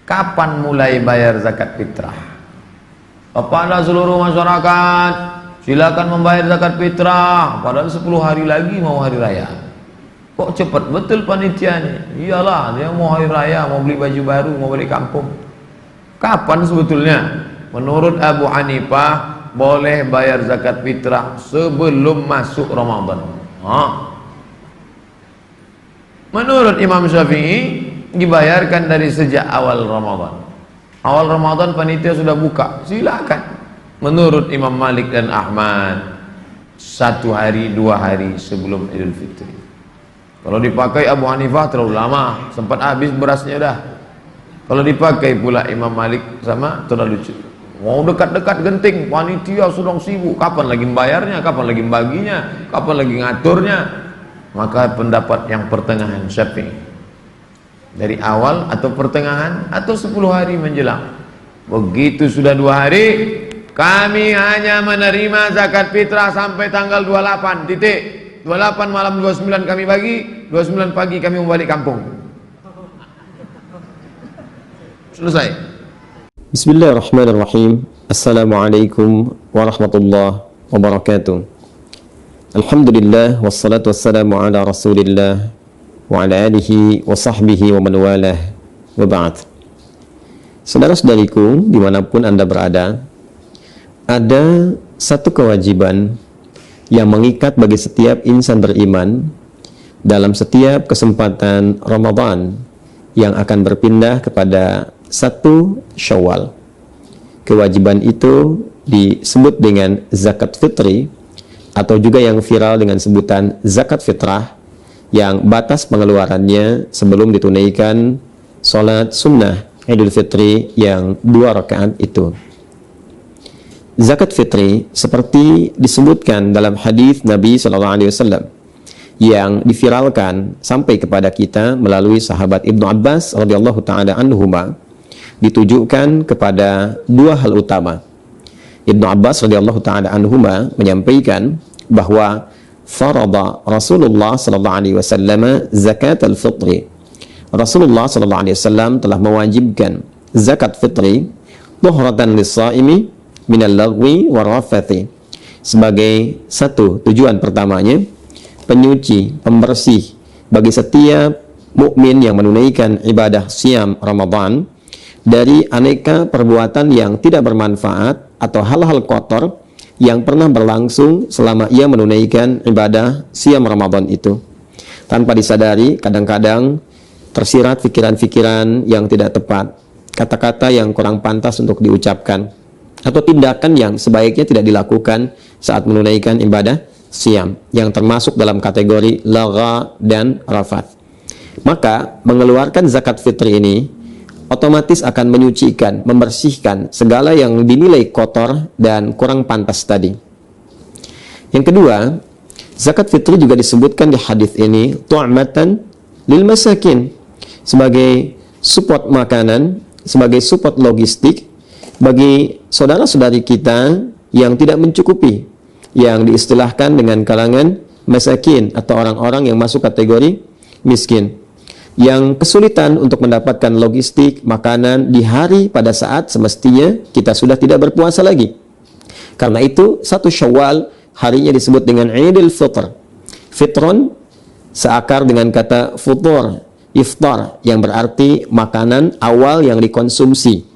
Kapan mulai bayar zakat fitrah? Kepada seluruh masyarakat, silakan membayar zakat fitrah. Padahal 10 hari lagi mau hari raya. Kok cepat betul panitia nih? Iyalah, dia mau hari raya, mau beli baju baru, mau balik kampung. Kapan sebetulnya? Menurut Abu Hanifah, boleh bayar zakat fitrah sebelum masuk Ramadan. Menurut Imam Syafi'i, dibayarkan dari sejak awal Ramadan. Awal Ramadan panitia sudah buka, silakan. Menurut Imam Malik dan Ahmad, 1 hari 2 hari sebelum Idul Fitri. Kalau dipakai Abu Hanifah terlalu lama, sempat habis berasnya dah. Kalau dipakai pula Imam Malik sama terlalu lucu. Mau dekat-dekat genting, panitia sedang sibuk, kapan lagi membayarnya, kapan lagi membaginya, kapan lagi ngaturnya. Maka pendapat yang pertengahan Syafi'i, dari awal atau pertengahan atau 10 hari menjelang. Begitu sudah 2 hari, kami hanya menerima zakat fitrah sampai tanggal 28 titik. 28 malam 29 kami bagi, 29 pagi kami membalik kampung. Selesai. Bismillahirrahmanirrahim. Assalamualaikum warahmatullahi wabarakatuh. Alhamdulillah wassalatu wassalamu ala Rasulillah wa ala alihi wa sahbihi wa man walah wa ba'd. Saudara-saudariku dimanapun Anda berada, ada satu kewajiban yang mengikat bagi setiap insan beriman dalam setiap kesempatan Ramadan yang akan berpindah kepada 1 Syawal. Kewajiban itu disebut dengan zakat fitri, atau juga yang viral dengan sebutan zakat fitrah, yang batas pengeluarannya sebelum ditunaikan sholat sunnah Idul Fitri yang 2 rakaat itu. Zakat fitri seperti disebutkan dalam hadis Nabi SAW yang diviralkan sampai kepada kita melalui sahabat Ibnu Abbas radhiyallahu taala anhuma, ditujukan kepada 2 hal utama. Ibnu Abbas radhiyallahu taala anhuma menyampaikan bahwa farada Rasulullah sallallahu alaihi wasallam zakat al-fitri. Rasulullah sallallahu alaihi wasallam telah mewajibkan zakat fitri tuhratan lis-shaimi min al-lagwi war-rafathi, sebagai satu tujuan pertamanya, penyuci, pembersih bagi setiap mukmin yang menunaikan ibadah siam Ramadan dari aneka perbuatan yang tidak bermanfaat atau hal-hal kotor yang pernah berlangsung selama ia menunaikan ibadah siam Ramadan itu. Tanpa disadari, kadang-kadang tersirat pikiran-pikiran yang tidak tepat, kata-kata yang kurang pantas untuk diucapkan, atau tindakan yang sebaiknya tidak dilakukan saat menunaikan ibadah siam, yang termasuk dalam kategori lagha dan rafat. Maka mengeluarkan zakat fitri ini otomatis akan menyucikan, membersihkan segala yang dinilai kotor dan kurang pantas tadi. Yang kedua, zakat fitri juga disebutkan di hadis ini tu'matan lil masakin, sebagai support makanan, sebagai support logistik bagi saudara-saudari kita yang tidak mencukupi, yang diistilahkan dengan kalangan masakin atau orang-orang yang masuk kategori miskin, yang kesulitan untuk mendapatkan logistik makanan di hari pada saat semestinya kita sudah tidak berpuasa lagi. Karena itu 1 Syawal harinya disebut dengan Idul Fitr. Fitron seakar dengan kata futur, iftar, yang berarti makanan awal yang dikonsumsi.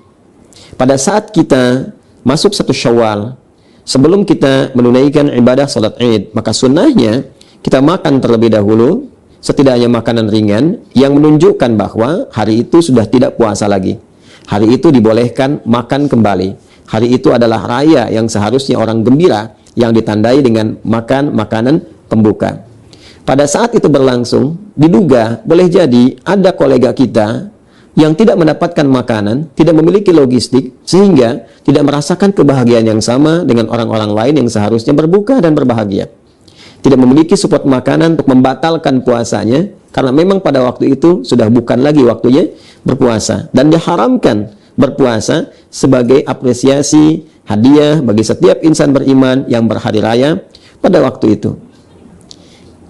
Pada saat kita masuk 1 Syawal, sebelum kita menunaikan ibadah salat Id, maka sunnahnya kita makan terlebih dahulu, setidaknya makanan ringan yang menunjukkan bahwa hari itu sudah tidak puasa lagi. Hari itu dibolehkan makan kembali. Hari itu adalah raya yang seharusnya orang gembira, yang ditandai dengan makan makanan pembuka. Pada saat itu berlangsung, diduga boleh jadi ada kolega kita yang tidak mendapatkan makanan, tidak memiliki logistik, sehingga tidak merasakan kebahagiaan yang sama dengan orang-orang lain yang seharusnya berbuka dan berbahagia. Tidak memiliki support makanan untuk membatalkan puasanya, karena memang pada waktu itu sudah bukan lagi waktunya berpuasa, dan diharamkan berpuasa sebagai apresiasi hadiah bagi setiap insan beriman yang berhari raya pada waktu itu.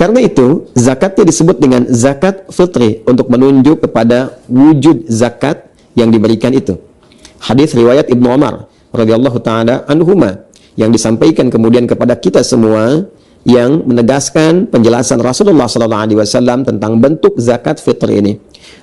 Karena itu zakatnya disebut dengan zakat fitri, untuk menunjuk kepada wujud zakat yang diberikan itu. Hadis riwayat Ibnu Umar radhiyallahu taala anhuma yang disampaikan kemudian kepada kita semua, yang menegaskan penjelasan Rasulullah sallallahu alaihi wasallam tentang bentuk zakat fitri ini.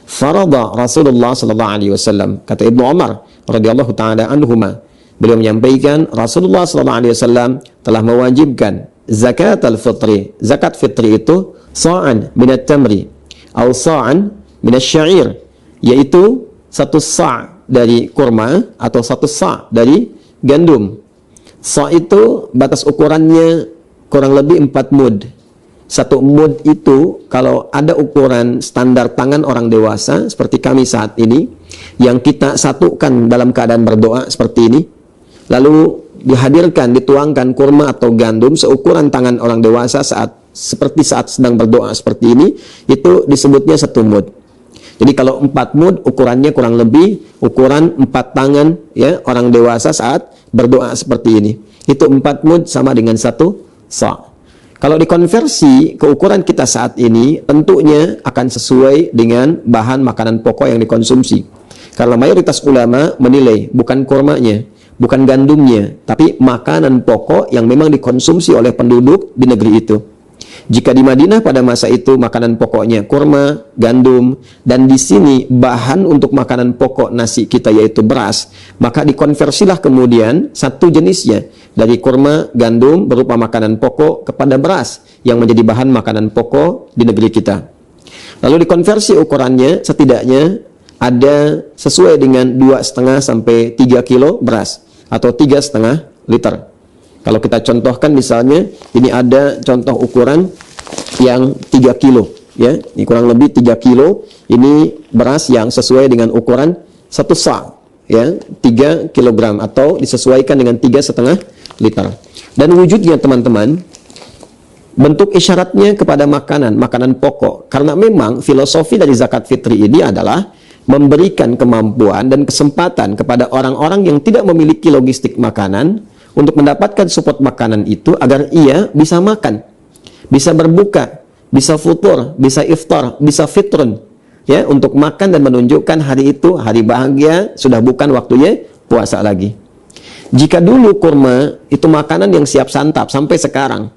Farada Rasulullah sallallahu alaihi wasallam, kata Ibnu Umar radhiyallahu taala anhuma, beliau menyampaikan Rasulullah sallallahu alaihi wasallam telah mewajibkan zakat al-fitri. Zakat fitri itu sa'an minat tamri atau sa'an minat syair, yaitu satu sa' dari kurma atau satu sa' dari gandum. Sa' itu batas ukurannya kurang lebih 4 mud. Satu mud itu kalau ada ukuran standar tangan orang dewasa seperti kami saat ini, yang kita satukan dalam keadaan berdoa seperti ini, lalu dihadirkan, dituangkan kurma atau gandum seukuran tangan orang dewasa seperti saat sedang berdoa seperti ini, itu disebutnya 1 mud. Jadi kalau 4 mud ukurannya kurang lebih ukuran 4 tangan ya orang dewasa saat berdoa seperti ini. Itu 4 mud sama dengan 1 sa'. Kalau dikonversi ke ukuran kita saat ini, tentunya akan sesuai dengan bahan makanan pokok yang dikonsumsi. Karena mayoritas ulama menilai bukan kurmanya, bukan gandumnya, tapi makanan pokok yang memang dikonsumsi oleh penduduk di negeri itu. Jika di Madinah pada masa itu makanan pokoknya kurma, gandum, dan di sini bahan untuk makanan pokok nasi kita yaitu beras, maka dikonversilah kemudian satu jenisnya dari kurma, gandum berupa makanan pokok kepada beras yang menjadi bahan makanan pokok di negeri kita. Lalu dikonversi ukurannya setidaknya ada sesuai dengan 2,5 sampai 3 kilo beras atau 3,5 liter. Kalau kita contohkan misalnya, ini ada contoh ukuran yang 3 kilo. Ya, ini kurang lebih 3 kilo. Ini beras yang sesuai dengan ukuran 1 sa'. Ya, 3 kilogram atau disesuaikan dengan 3,5 liter. Dan wujudnya teman-teman, bentuk isyaratnya kepada makanan pokok. Karena memang filosofi dari zakat fitri ini adalah memberikan kemampuan dan kesempatan kepada orang-orang yang tidak memiliki logistik makanan untuk mendapatkan support makanan itu agar ia bisa makan, bisa berbuka, bisa futur, bisa iftar, bisa fitrun, ya, untuk makan dan menunjukkan hari itu hari bahagia, sudah bukan waktunya puasa lagi. Jika dulu kurma itu makanan yang siap santap, sampai sekarang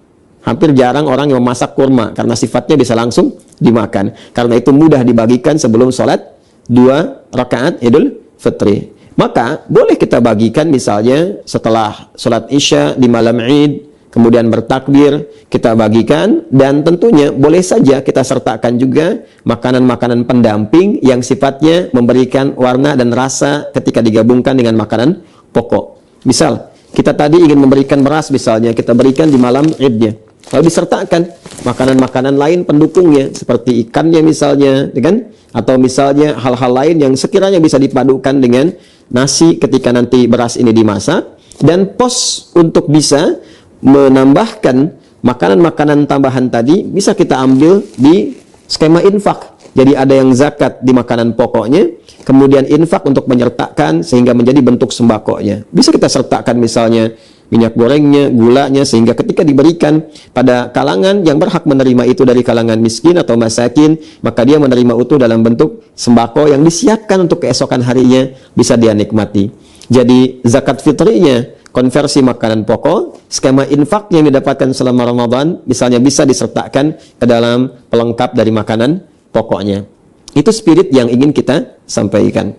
hampir jarang orang yang memasak kurma karena sifatnya bisa langsung dimakan. Karena itu mudah dibagikan sebelum sholat 2 rakaat Idul Fitri. Maka boleh kita bagikan misalnya setelah sholat isya di malam Id, kemudian bertakbir, kita bagikan, dan tentunya boleh saja kita sertakan juga makanan-makanan pendamping yang sifatnya memberikan warna dan rasa ketika digabungkan dengan makanan pokok. Misal, kita tadi ingin memberikan beras misalnya, kita berikan di malam Idnya. Lalu disertakan makanan-makanan lain pendukungnya, seperti ikannya misalnya, kan? Atau misalnya hal-hal lain yang sekiranya bisa dipadukan dengan nasi ketika nanti beras ini dimasak, dan pos untuk bisa menambahkan makanan-makanan tambahan tadi bisa kita ambil di skema infak. Jadi ada yang zakat di makanan pokoknya, kemudian infak untuk menyertakan sehingga menjadi bentuk sembakonya. Bisa kita sertakan misalnya minyak gorengnya, gulanya, sehingga ketika diberikan pada kalangan yang berhak menerima itu dari kalangan miskin atau masakin, maka dia menerima utuh dalam bentuk sembako yang disiapkan untuk keesokan harinya bisa dia nikmati. Jadi zakat fitrinya konversi makanan pokok, skema infak yang didapatkan selama Ramadan misalnya bisa disertakan ke dalam pelengkap dari makanan pokoknya. Itu spirit yang ingin kita sampaikan.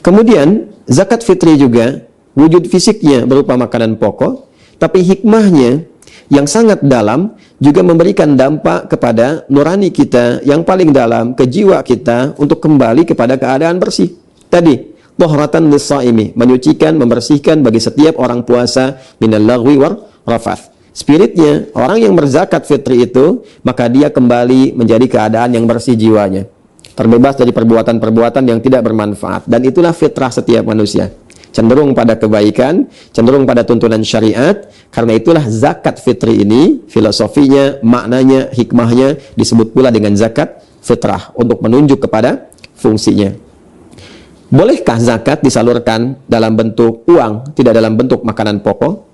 Kemudian zakat fitri juga wujud fisiknya berupa makanan pokok, tapi hikmahnya yang sangat dalam juga memberikan dampak kepada nurani kita yang paling dalam, ke jiwa kita untuk kembali kepada keadaan bersih. Tadi, tahratan lis-shaimi, menyucikan, membersihkan bagi setiap orang puasa minal lagwi war rafath. Spiritnya, orang yang berzakat fitri itu, maka dia kembali menjadi keadaan yang bersih jiwanya, terbebas dari perbuatan-perbuatan yang tidak bermanfaat. Dan itulah fitrah setiap manusia, cenderung pada kebaikan, cenderung pada tuntunan syariat. Karena itulah zakat fitri ini, filosofinya, maknanya, hikmahnya disebut pula dengan zakat fitrah, untuk menunjuk kepada fungsinya. Bolehkah zakat disalurkan dalam bentuk uang, tidak dalam bentuk makanan pokok?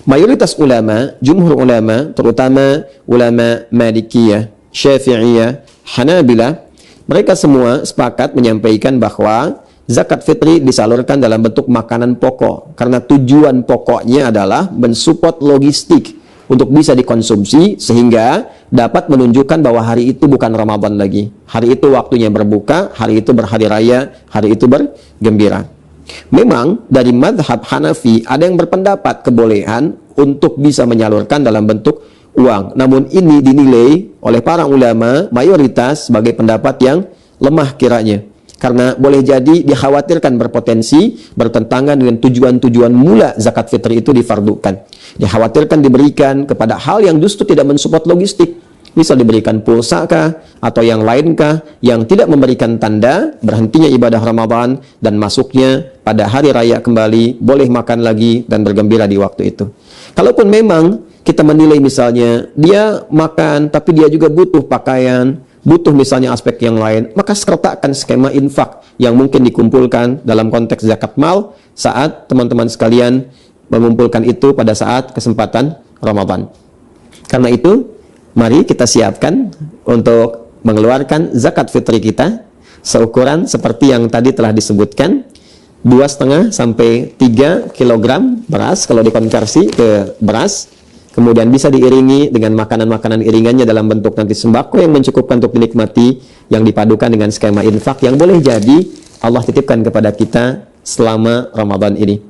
Mayoritas ulama, jumhur ulama, terutama ulama Malikiyah, Syafi'iyah, Hanabilah, mereka semua sepakat menyampaikan bahwa zakat fitri disalurkan dalam bentuk makanan pokok, karena tujuan pokoknya adalah mensupport logistik untuk bisa dikonsumsi sehingga dapat menunjukkan bahwa hari itu bukan Ramadan lagi. Hari itu waktunya berbuka, hari itu berhari raya, hari itu bergembira. Memang dari madhab Hanafi ada yang berpendapat kebolehan untuk bisa menyalurkan dalam bentuk uang. Namun ini dinilai oleh para ulama mayoritas sebagai pendapat yang lemah kiranya. Karena boleh jadi dikhawatirkan berpotensi bertentangan dengan tujuan-tujuan mula zakat fitri itu difardukan. Dikhawatirkan diberikan kepada hal yang justru tidak mensupport logistik. Misal diberikan pulsa kah atau yang lain kah yang tidak memberikan tanda berhentinya ibadah Ramadan dan masuknya pada hari raya kembali, boleh makan lagi dan bergembira di waktu itu. Kalaupun memang kita menilai misalnya dia makan tapi dia juga butuh pakaian, butuh misalnya aspek yang lain, maka sertakan skema infak yang mungkin dikumpulkan dalam konteks zakat mal saat teman-teman sekalian mengumpulkan itu pada saat kesempatan Ramadan. Karena itu, mari kita siapkan untuk mengeluarkan zakat fitri kita seukuran seperti yang tadi telah disebutkan, 2,5 sampai 3 kilogram beras kalau dikonversi ke beras. Kemudian bisa diiringi dengan makanan-makanan iringannya dalam bentuk nanti sembako yang mencukupkan untuk dinikmati, yang dipadukan dengan skema infak yang boleh jadi Allah titipkan kepada kita selama Ramadan ini.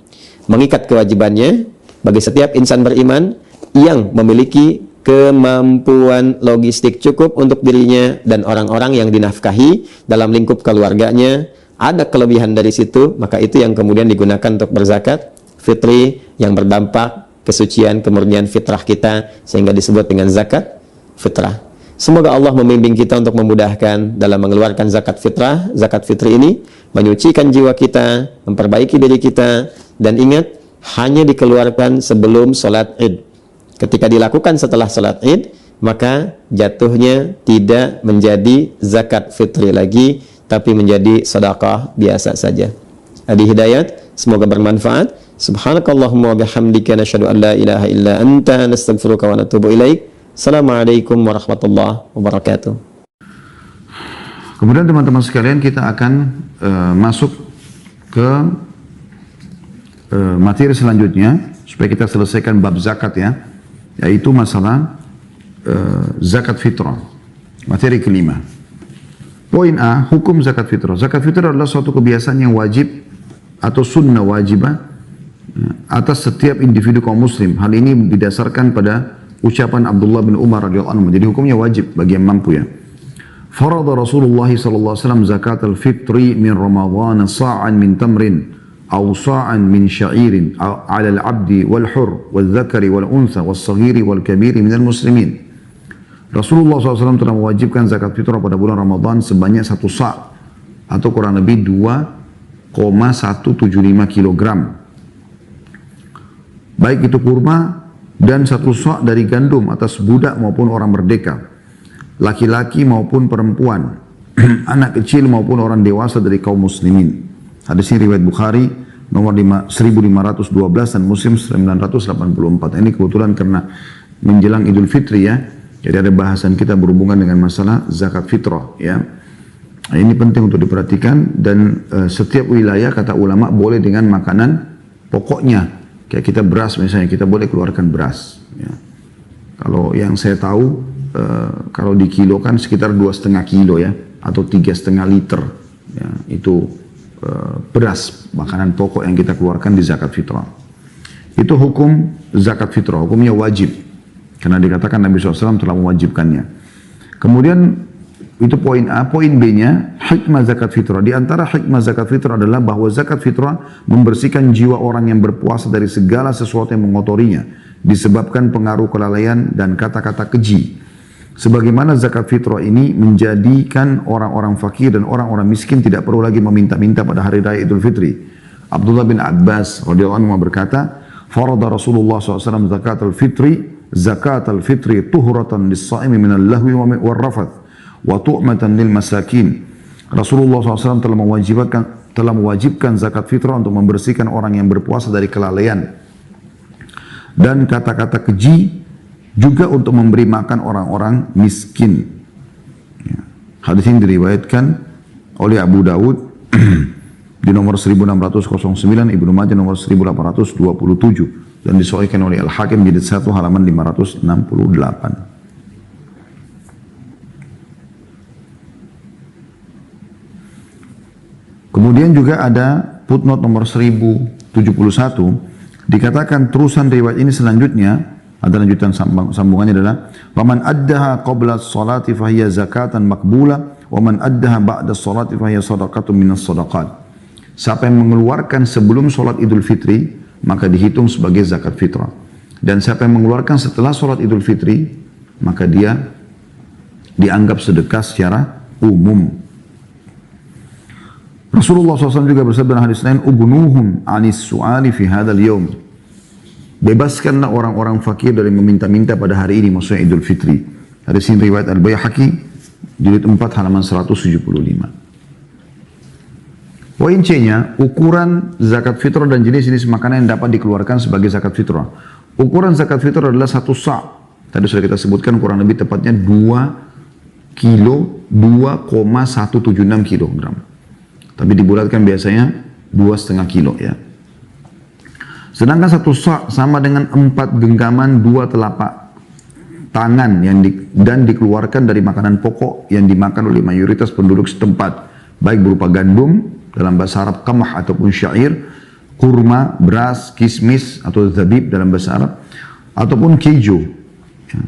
Mengikat kewajibannya bagi setiap insan beriman yang memiliki kemampuan logistik cukup untuk dirinya dan orang-orang yang dinafkahi dalam lingkup keluarganya, ada kelebihan dari situ, maka itu yang kemudian digunakan untuk berzakat fitri yang berdampak kesucian, kemurnian fitrah kita sehingga disebut dengan zakat fitrah. Semoga Allah membimbing kita untuk memudahkan dalam mengeluarkan zakat fitrah, zakat fitri ini menyucikan jiwa kita, memperbaiki diri kita, dan ingat hanya dikeluarkan sebelum sholat Id. Ketika dilakukan setelah sholat Id, maka jatuhnya tidak menjadi zakat fitri lagi, tapi menjadi sedekah biasa saja. Adi Hidayat, semoga bermanfaat. Subhanakallahumma wa bihamdika nasyhadu an la ilaha illa anta nastaghfiruka wa natubu ilaik. Assalamualaikum warahmatullahi wabarakatuh. Kemudian teman-teman sekalian, kita akan masuk ke materi selanjutnya supaya kita selesaikan bab zakat ya, yaitu masalah zakat fitrah. Materi kelima. Poin A, hukum zakat fitrah. Zakat fitrah adalah suatu kebiasaan yang wajib atau sunnah wajibah atas setiap individu kaum muslim. Hal ini didasarkan pada ucapan Abdullah bin Umar radhiyallahu anhu. Jadi hukumnya wajib bagi yang mampu ya. Farada Rasulullah sallallahu alaihi wasallam zakat al-fitri min Ramadan sa'an min tamrin aw sa'an min sya'irin 'ala al-'abdi wal hur wal dzakari wal untha was saghiri wal kabiri minal muslimin. Rasulullah SAW telah mewajibkan zakat fitrah pada bulan Ramadan sebanyak 1 sa' atau kurang lebih 2,175 kilogram. Baik itu kurma dan 1 sa' dari gandum atas budak maupun orang merdeka, laki-laki maupun perempuan, anak kecil maupun orang dewasa dari kaum muslimin. Hadis ini riwayat Bukhari nomor 1512 dan Muslim 984. Ini kebetulan karena menjelang Idul Fitri ya, jadi ada bahasan kita berhubungan dengan masalah zakat fitrah ya. Nah, ini penting untuk diperhatikan dan setiap wilayah kata ulama boleh dengan makanan pokoknya. Kayak kita beras misalnya, kita boleh keluarkan beras. Ya. Kalau yang saya tahu, kalau dikilokan sekitar 2,5 kilo ya, atau 3,5 liter. Ya, itu beras, makanan pokok yang kita keluarkan di zakat fitrah. Itu hukum zakat fitrah, hukumnya wajib. Karena dikatakan Nabi SAW telah mewajibkannya. Kemudian itu poin A. Poin B-nya, hikmah zakat fitrah. Di antara hikmah zakat fitrah adalah bahwa zakat fitrah membersihkan jiwa orang yang berpuasa dari segala sesuatu yang mengotorinya, disebabkan pengaruh kelalaian dan kata-kata keji. Sebagaimana zakat fitrah ini menjadikan orang-orang fakir dan orang-orang miskin tidak perlu lagi meminta-minta pada hari raya Idul Fitri. Abdullah bin Abbas radhiyallahu anhu berkata, "Farada Rasulullah SAW zakat al-fitri tuhuratan lis-shaimi minal lahwi wal rafath wa tu'matan lil masakin." Rasulullah SAW telah mewajibkan zakat fitrah untuk membersihkan orang yang berpuasa dari kelalaian dan kata-kata keji, juga untuk memberi makan orang-orang miskin. Ya. Hadis ini diriwayatkan oleh Abu Dawud di nomor 1609, Ibnu Majah nomor 1827 dan disahihkan oleh Al-Hakim jilid 1 halaman 568. Kemudian juga ada footnote nomor 1071, dikatakan terusan riwayat ini selanjutnya, ada lanjutan sambungannya adalah waman addaha qabla sholati fahiya zakatan maqbula wa man addaha ba'da sholati fahiya sadaqatun minas sadaqat. Siapa yang mengeluarkan sebelum sholat Idul Fitri maka dihitung sebagai zakat fitrah, dan siapa yang mengeluarkan setelah sholat Idul Fitri maka dia dianggap sedekah secara umum. Rasulullah SAW juga bersabda dalam hadis lain, "Ubnuhum anis su'ali fi hadzal yaum." Bebaskanlah orang-orang fakir dari meminta-minta pada hari ini, maksudnya Idul Fitri. Hadis ini riwayat Al-Baihaqi jilid 4 halaman 175. Poin C-nya, ukuran zakat fitrah dan jenis-jenis makanan yang dapat dikeluarkan sebagai zakat fitrah. Ukuran zakat fitrah adalah 1 sa'. Tadi sudah kita sebutkan kurang lebih tepatnya 2 kilo, 2,176 kilogram. Tapi dibulatkan biasanya 2,5 kilo ya. Sedangkan 1 sa' sama dengan 4 genggaman 2 telapak tangan dan dikeluarkan dari makanan pokok yang dimakan oleh mayoritas penduduk setempat, baik berupa gandum dalam bahasa Arab qamah ataupun syair, kurma, beras, kismis atau zabib dalam bahasa Arab, ataupun keju. Ya.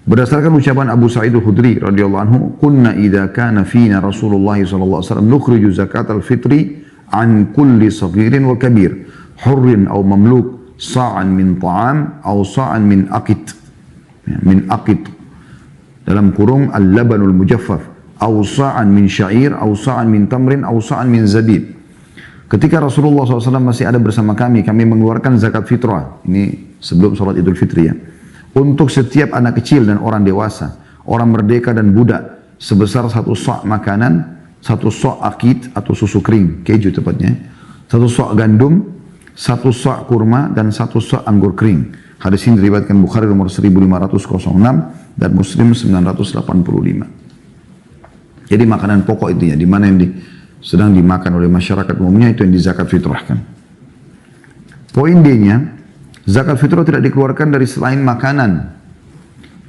Berdasarkan ucapan Abu Sa'id al-Khudri radhiyallahu anhu, "Kunna idza kana fina Rasulullah sallallahu alaihi wasallam nukhriju zakat al-fitri an kulli saghirin wa kabir, hurrin aw mamluk, sa'an min ta'am aw sa'an min aqit." Ya, min aqit dalam kurung al-labanul mujaffaf, aw sa'an min syair, aw sa'an min tamrin, aw sa'an min zabib. Ketika Rasulullah SAW masih ada bersama kami mengeluarkan zakat fitrah. Ini sebelum sholat Idul Fitri ya. Untuk setiap anak kecil dan orang dewasa, orang merdeka dan budak, sebesar 1 sa' makanan, 1 sa' akid atau susu kering, keju tepatnya, 1 sa' gandum, 1 sa' kurma, dan 1 sa' anggur kering. Hadis ini diriwayatkan Bukhari nomor 1506 dan Muslim 985. Jadi makanan pokok itu ya, di mana yang sedang dimakan oleh masyarakat umumnya itu yang dizakat fitrahkan. Poin D-nya, zakat fitrah tidak dikeluarkan dari selain makanan.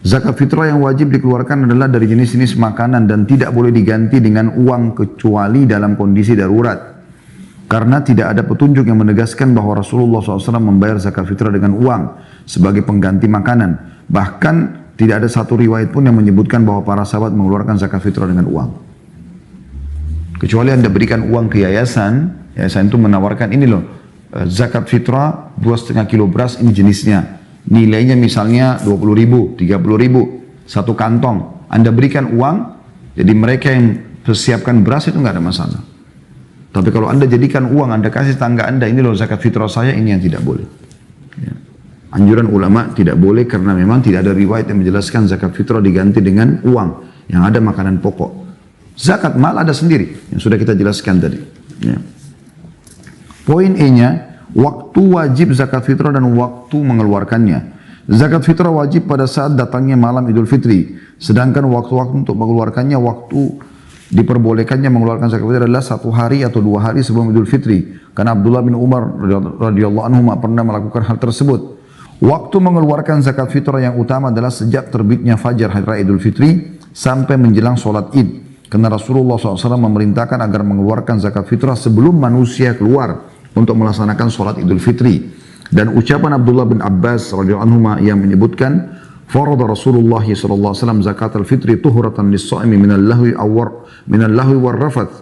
Zakat fitrah yang wajib dikeluarkan adalah dari jenis-jenis makanan dan tidak boleh diganti dengan uang kecuali dalam kondisi darurat. Karena tidak ada petunjuk yang menegaskan bahwa Rasulullah SAW membayar zakat fitrah dengan uang sebagai pengganti makanan. Bahkan tidak ada satu riwayat pun yang menyebutkan bahwa para sahabat mengeluarkan zakat fitrah dengan uang. Kecuali Anda berikan uang ke yayasan, yayasan itu menawarkan ini loh, zakat fitrah 2,5 kilo beras ini jenisnya, nilainya misalnya 20.000, 30.000 satu kantong, Anda berikan uang, jadi mereka yang persiapkan beras itu nggak ada masalah. Tapi kalau Anda jadikan uang, Anda kasih tangga Anda, ini loh zakat fitrah saya, ini yang tidak boleh ya. Anjuran ulama tidak boleh karena memang tidak ada riwayat yang menjelaskan zakat fitrah diganti dengan uang, yang ada makanan pokok. Zakat mal ada sendiri yang sudah kita jelaskan tadi ya. Poin E-nya, waktu wajib zakat fitrah dan waktu mengeluarkannya. Zakat fitrah wajib pada saat datangnya malam Idul Fitri. Sedangkan waktu-waktu untuk mengeluarkannya, waktu diperbolehkannya mengeluarkan zakat fitrah adalah 1 hari atau 2 hari sebelum Idul Fitri. Karena Abdullah bin Umar radhiyallahu anhu pernah melakukan hal tersebut. Waktu mengeluarkan zakat fitrah yang utama adalah sejak terbitnya fajar hari raya Idul Fitri sampai menjelang sholat Id. Karena Rasulullah SAW memerintahkan agar mengeluarkan zakat fitrah sebelum manusia keluar untuk melaksanakan sholat Idul Fitri. Dan ucapan Abdullah bin Abbas radhiyallahu anhu yang menyebutkan, "Farada Rasulullah SAW zakat al-fitri tuhratan lis-sha'imi minal lahwi war rafath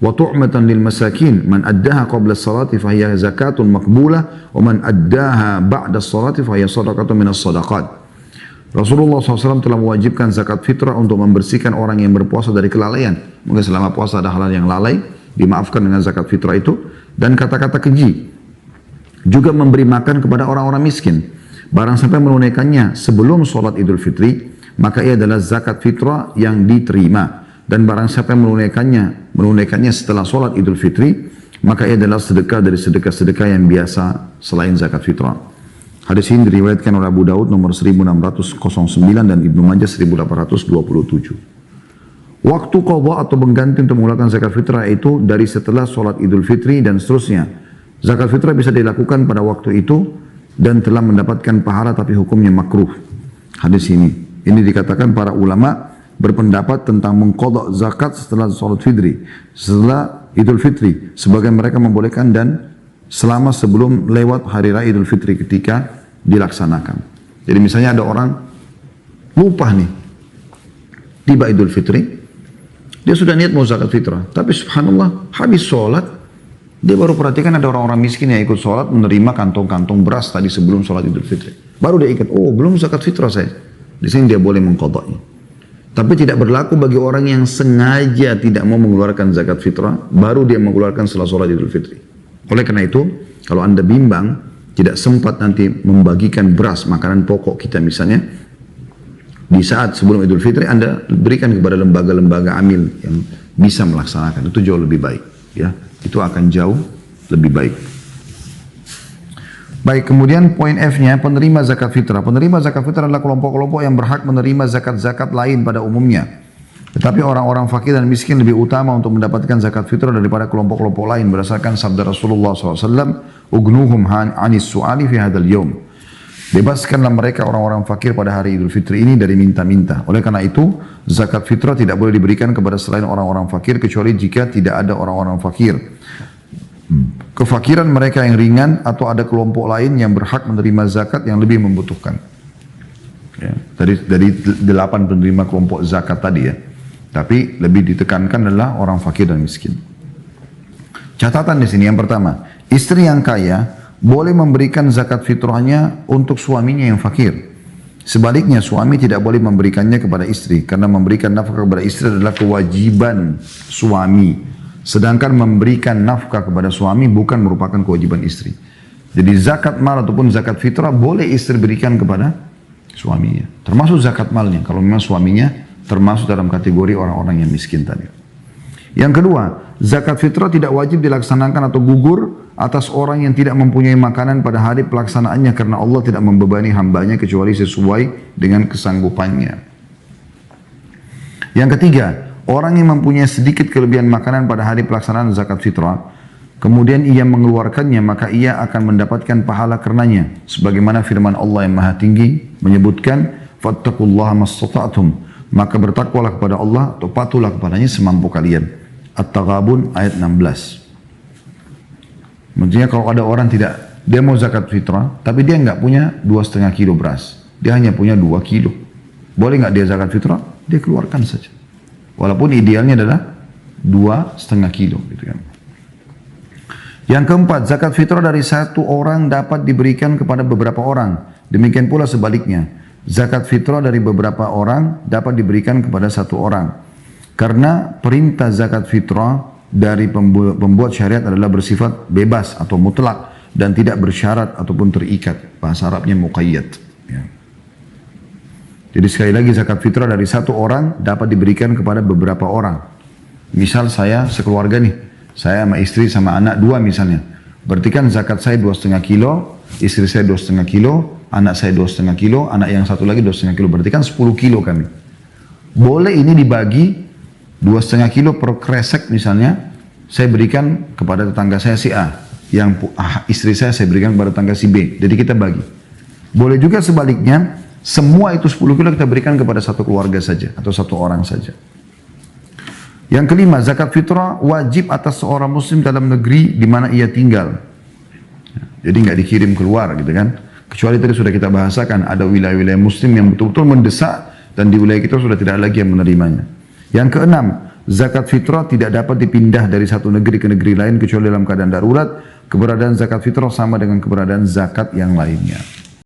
wa tu'matan lil masakin. Man addaha qabla as-salati fa hiya zakatun maqbulah wa man addaha ba'da as-salati fa hiya sadaqatun minas sadaqat." Rasulullah SAW telah mewajibkan zakat fitrah untuk membersihkan orang yang berpuasa dari kelalaian. Mungkin selama puasa ada hal yang lalai, dimaafkan dengan zakat fitrah itu. Dan kata-kata keji. Juga memberi makan kepada orang-orang miskin. Barang sampai menunaikannya sebelum sholat Idul Fitri, maka ia adalah zakat fitrah yang diterima. Dan barang siapa yang menunaikannya setelah sholat Idul Fitri, maka ia adalah sedekah dari sedekah-sedekah yang biasa selain zakat fitrah. Hadis ini diriwayatkan oleh Abu Daud nomor 1609 dan Ibnu Majah 1827. Waktu qadha atau mengganti untuk mengeluarkan zakat fitrah itu dari setelah sholat Idul Fitri dan seterusnya. Zakat fitrah bisa dilakukan pada waktu itu dan telah mendapatkan pahala tapi hukumnya makruh. Hadis ini dikatakan para ulama berpendapat tentang mengqadha zakat setelah sholat fitri, setelah Idul Fitri. Sebagian mereka membolehkan dan selama sebelum lewat hari raya Idul Fitri ketika dilaksanakan. Jadi misalnya ada orang lupa nih, tiba Idul Fitri, dia sudah niat mau zakat fitrah, tapi subhanallah habis sholat, dia baru perhatikan ada orang-orang miskin yang ikut sholat menerima kantong-kantong beras tadi sebelum sholat Idul Fitri. Baru dia ingat, oh belum zakat fitrah saya. Di sini dia boleh mengqadhanya. Tapi tidak berlaku bagi orang yang sengaja tidak mau mengeluarkan zakat fitrah, baru dia mengeluarkan setelah sholat Idul Fitri. Oleh karena itu, kalau anda bimbang, tidak sempat nanti membagikan beras, makanan pokok kita misalnya, di saat sebelum Idul Fitri anda berikan kepada lembaga-lembaga amil yang bisa melaksanakan, itu jauh lebih baik. Ya, itu akan jauh lebih baik. Baik, kemudian poin F-nya, penerima zakat fitrah. Penerima zakat fitrah adalah kelompok-kelompok yang berhak menerima zakat-zakat lain pada umumnya. Tetapi orang-orang fakir dan miskin lebih utama untuk mendapatkan zakat fitrah daripada kelompok-kelompok lain berdasarkan sabda Rasulullah SAW, "Ugnuhum anis su'ali fi hadal yawm." Bebaskanlah mereka orang-orang fakir pada hari Idul Fitri ini dari minta-minta. Oleh karena itu, zakat fitrah tidak boleh diberikan kepada selain orang-orang fakir kecuali jika tidak ada orang-orang fakir. Kefakiran mereka yang ringan atau ada kelompok lain yang berhak menerima zakat yang lebih membutuhkan. Ya, dari 8 penerima kelompok zakat tadi ya. Tapi lebih ditekankan adalah orang fakir dan miskin. Catatan di sini yang pertama, istri yang kaya boleh memberikan zakat fitrahnya untuk suaminya yang fakir. Sebaliknya suami tidak boleh memberikannya kepada istri karena memberikan nafkah kepada istri adalah kewajiban suami. Sedangkan memberikan nafkah kepada suami bukan merupakan kewajiban istri. Jadi zakat mal ataupun zakat fitrah boleh istri berikan kepada suaminya. Termasuk zakat malnya kalau memang suaminya termasuk dalam kategori orang-orang yang miskin tadi. Yang kedua, zakat fitrah tidak wajib dilaksanakan atau gugur atas orang yang tidak mempunyai makanan pada hari pelaksanaannya karena Allah tidak membebani hambanya kecuali sesuai dengan kesanggupannya. Yang ketiga, orang yang mempunyai sedikit kelebihan makanan pada hari pelaksanaan zakat fitrah, kemudian ia mengeluarkannya, maka ia akan mendapatkan pahala karenanya. Sebagaimana firman Allah yang maha tinggi menyebutkan, "Fattaqullaha mastata'tum." Maka bertakwalah kepada Allah atau patuhlah kepadanya semampu kalian. At-Taghabun ayat 16. Maksudnya kalau ada orang dia mau zakat fitrah, tapi dia nggak punya 2,5 kilo beras. Dia hanya punya 2 kilo. Boleh nggak dia zakat fitrah? Dia keluarkan saja. Walaupun idealnya adalah 2,5 kilo. Gitu kan. Yang keempat, zakat fitrah dari satu orang dapat diberikan kepada beberapa orang. Demikian pula sebaliknya. Zakat fitrah dari beberapa orang dapat diberikan kepada satu orang. Karena perintah zakat fitrah dari pembuat syariat adalah bersifat bebas atau mutlak dan tidak bersyarat ataupun terikat. Bahasa Arabnya muqayyad. Ya. Jadi sekali lagi zakat fitrah dari satu orang dapat diberikan kepada beberapa orang. Misal saya sekeluarga nih, saya sama istri sama anak 2 misalnya. Berarti kan zakat saya 2,5 kilo, istri saya 2,5 kilo, anak saya 2,5 kilo, anak yang satu lagi 2,5 kilo. Berarti kan 10 kilo kami. Boleh ini dibagi 2,5 kilo per kresek misalnya, saya berikan kepada tetangga saya si A, yang istri saya berikan kepada tetangga si B. Jadi kita bagi. Boleh juga sebaliknya, semua itu 10 kilo kita berikan kepada satu keluarga saja atau satu orang saja. Yang kelima, zakat fitrah wajib atas seorang muslim dalam negeri di mana ia tinggal. Jadi nggak dikirim keluar gitu kan. Kecuali tadi sudah kita bahasakan ada wilayah-wilayah muslim yang betul-betul mendesak dan di wilayah kita sudah tidak ada lagi yang menerimanya. Yang keenam, zakat fitrah tidak dapat dipindah dari satu negeri ke negeri lain kecuali dalam keadaan darurat. Keberadaan zakat fitrah sama dengan keberadaan zakat yang lainnya.